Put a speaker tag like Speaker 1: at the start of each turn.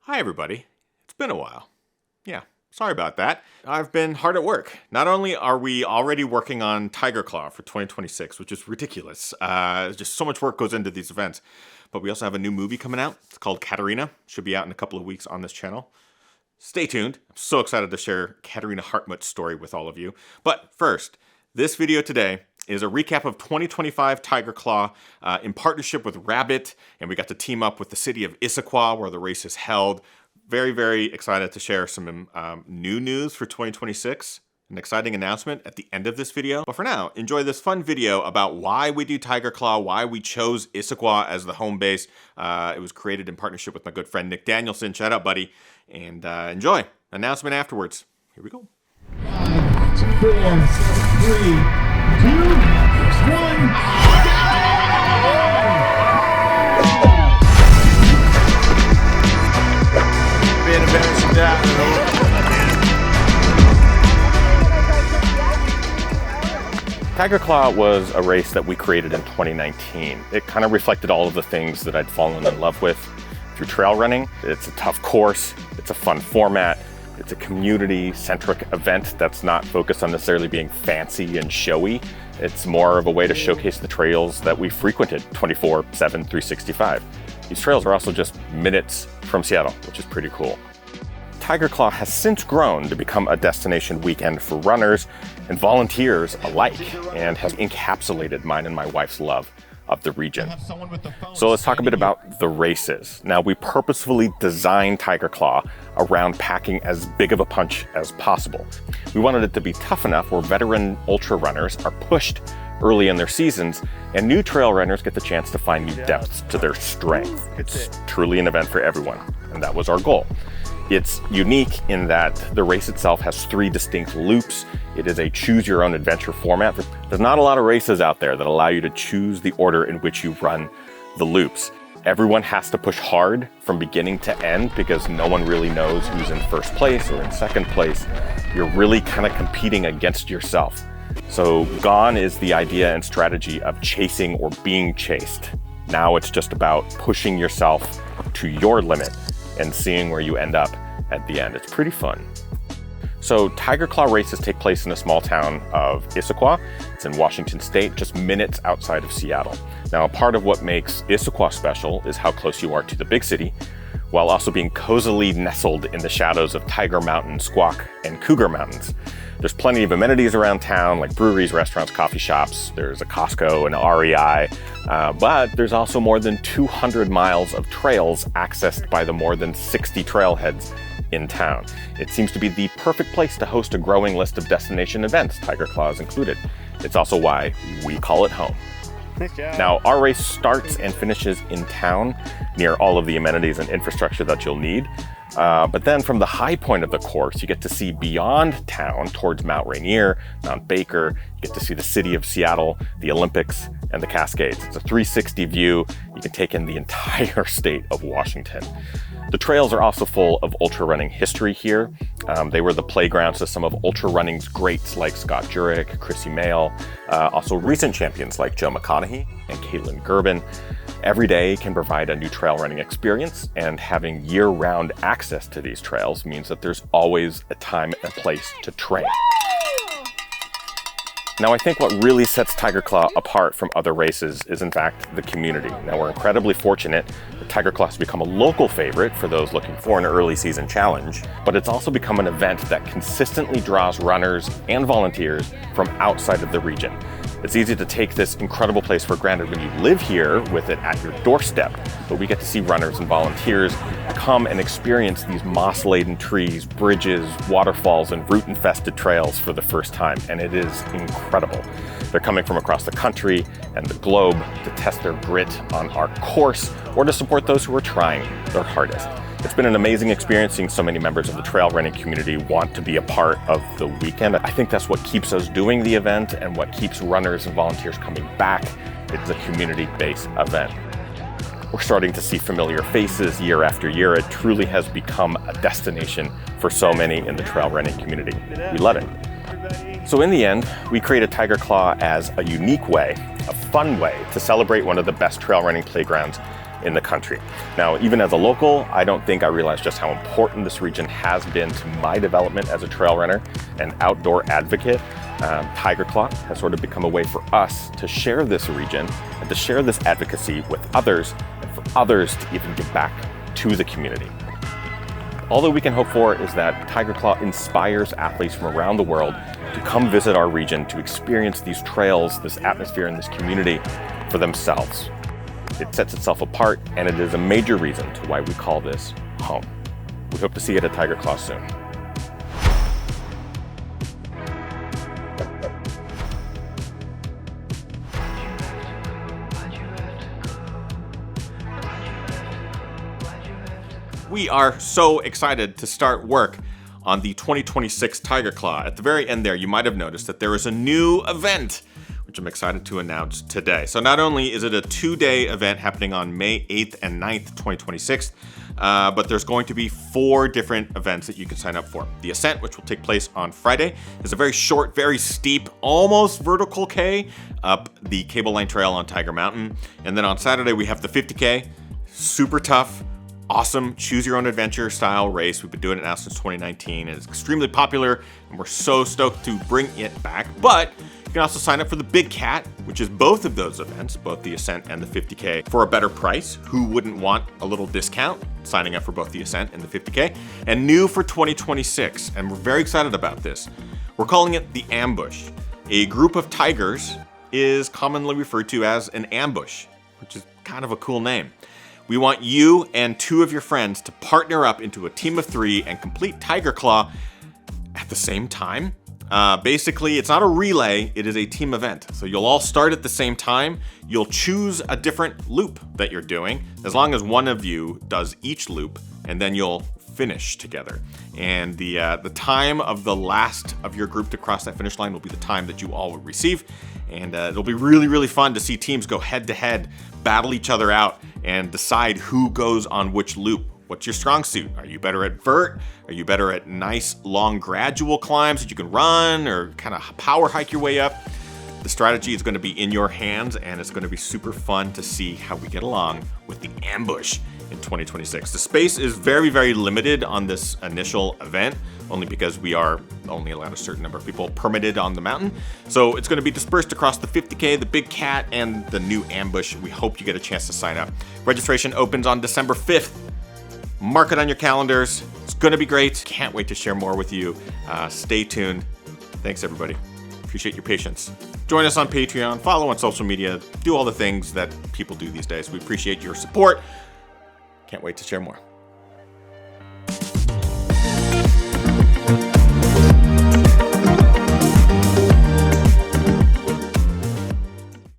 Speaker 1: Hi everybody, it's been a while. Yeah, sorry about that. I've been hard at work. Not only are we already working on Tiger Claw for 2026, which is ridiculous. Just so much work goes into these events. But we also have a new movie coming out. It's called Katarina. Should be out in a couple of weeks on this channel. Stay tuned. I'm so excited to share Katarina Hartmut's story with all of you. But first, this video today is a recap of 2025 Tiger Claw in partnership with Rabbit, and we got to team up with the City of Issaquah where the race is held. Very, very excited to share some new news for 2026. An exciting announcement at the end of this video. But for now, enjoy this fun video about why we do Tiger Claw, why we chose Issaquah as the home base. It was created in partnership with my good friend Nick Danielson. Shout out, buddy. And enjoy. Announcement afterwards. Here we go.
Speaker 2: 5, 4, 3, 2, 1.
Speaker 3: Being embarrassing down.
Speaker 1: Tiger Claw was a race that we created in 2019. It kind of reflected all of the things that I'd fallen in love with through trail running. It's a tough course, it's a fun format, it's a community-centric event that's not focused on necessarily being fancy and showy. It's more of a way to showcase the trails that we frequented 24/7, 365. These trails are also just minutes from Seattle, which is pretty cool. Tiger Claw has since grown to become a destination weekend for runners and volunteers alike, and has encapsulated mine and my wife's love of the region. So let's talk a bit about the races. Now, we purposefully designed Tiger Claw around packing as big of a punch as possible. We wanted it to be tough enough where veteran ultra runners are pushed early in their seasons, and new trail runners get the chance to find new depths to their strength. It's truly an event for everyone, and that was our goal. It's unique in that the race itself has 3 distinct loops. It is a choose-your-own-adventure format. There's not a lot of races out there that allow you to choose the order in which you run the loops. Everyone has to push hard from beginning to end because no one really knows who's in first place or in second place. You're really kind of competing against yourself. So gone is the idea and strategy of chasing or being chased. Now it's just about pushing yourself to your limit and seeing where you end up at the end. It's pretty fun. So Tiger Claw races take place in a small town of Issaquah. It's in Washington State, just minutes outside of Seattle. Now, a part of what makes Issaquah special is how close you are to the big city, while also being cozily nestled in the shadows of Tiger Mountain, Squawk, and Cougar Mountains. There's plenty of amenities around town, like breweries, restaurants, coffee shops. There's a Costco, an REI, but there's also more than 200 miles of trails accessed by the more than 60 trailheads in town. It seems to be the perfect place to host a growing list of destination events, Tiger Claw is included. It's also why we call it home. Now, our race starts and finishes in town near all of the amenities and infrastructure that you'll need. But then from the high point of the course, you get to see beyond town towards Mount Rainier, Mount Baker. You get to see the city of Seattle, the Olympics, and the Cascades. It's a 360 view. You can take in the entire state of Washington. The trails are also full of ultra running history here. They were the playgrounds of some of ultra running's greats like Scott Jurek, Chrissy Mayle, also recent champions like Joe McConaughey and Caitlin Gerben. Every day can provide a new trail running experience, and having year-round access to these trails means that there's always a time and place to train. Now, I think what really sets Tiger Claw apart from other races is, in fact, the community. Now, we're incredibly fortunate that Tiger Claw has become a local favorite for those looking for an early season challenge, but it's also become an event that consistently draws runners and volunteers from outside of the region. It's easy to take this incredible place for granted when you live here with it at your doorstep, but we get to see runners and volunteers come and experience these moss-laden trees, bridges, waterfalls, and root-infested trails for the first time, and it is incredible. They're coming from across the country and the globe to test their grit on our course or to support those who are trying their hardest. It's been an amazing experience seeing so many members of the trail running community want to be a part of the weekend. I think that's what keeps us doing the event and what keeps runners and volunteers coming back. It's a community-based event. We're starting to see familiar faces year after year. It truly has become a destination for so many in the trail running community. We love it. So in the end, we created Tiger Claw as a unique way, a fun way to celebrate one of the best trail running playgrounds in the country. Now, even as a local, I don't think I realized just how important this region has been to my development as a trail runner and outdoor advocate. Tiger Claw has sort of become a way for us to share this region and to share this advocacy with others, and for others to even give back to the community. All that we can hope for is that Tiger Claw inspires athletes from around the world to come visit our region, to experience these trails, this atmosphere, and this community for themselves. It sets itself apart, and it is a major reason to why we call this home. We hope to see it at Tiger Claw soon. We are so excited to start work on the 2026 Tiger Claw. At the very end there, you might have noticed that there is a new event, which I'm excited to announce today. So not only is it a 2-day event happening on May 8th and 9th, 2026, but there's going to be 4 different events that you can sign up for. The Ascent, which will take place on Friday, is a very short, very steep, almost vertical K up the Cable Line Trail on Tiger Mountain. And then on Saturday, we have the 50K, super tough, awesome choose your own adventure style race. We've been doing it now since 2019 and it's extremely popular and we're so stoked to bring it back. But you can also sign up for the Big Cat, which is both of those events, both the Ascent and the 50K, for a better price. Who wouldn't want a little discount signing up for both the Ascent and the 50K? And new for 2026, and we're very excited about this, we're calling it the Ambush. A group of tigers is commonly referred to as an ambush, which is kind of a cool name. We want you and 2 of your friends to partner up into a team of 3 and complete Tiger Claw at the same time. Basically, it's not a relay, it is a team event. So you'll all start at the same time. You'll choose a different loop that you're doing, as long as one of you does each loop, and then you'll finish together. And the time of the last of your group to cross that finish line will be the time that you all will receive. And it'll be really, really fun to see teams go head to head, battle each other out, and decide who goes on which loop. What's your strong suit? Are you better at vert? Are you better at nice, long, gradual climbs that you can run or kind of power hike your way up? The strategy is going to be in your hands, and it's going to be super fun to see how we get along with the Ambush in 2026. The space is very, very limited on this initial event, only because we are only allowed a certain number of people permitted on the mountain. So it's going to be dispersed across the 50K, the Big Cat, and the new Ambush. We hope you get a chance to sign up. Registration opens on December 5th. Mark it on your calendars. It's going to be great. Can't wait to share more with you. Stay tuned. Thanks, everybody. Appreciate your patience. Join us on Patreon, follow on social media, do all the things that people do these days. We appreciate your support. Can't wait to share more.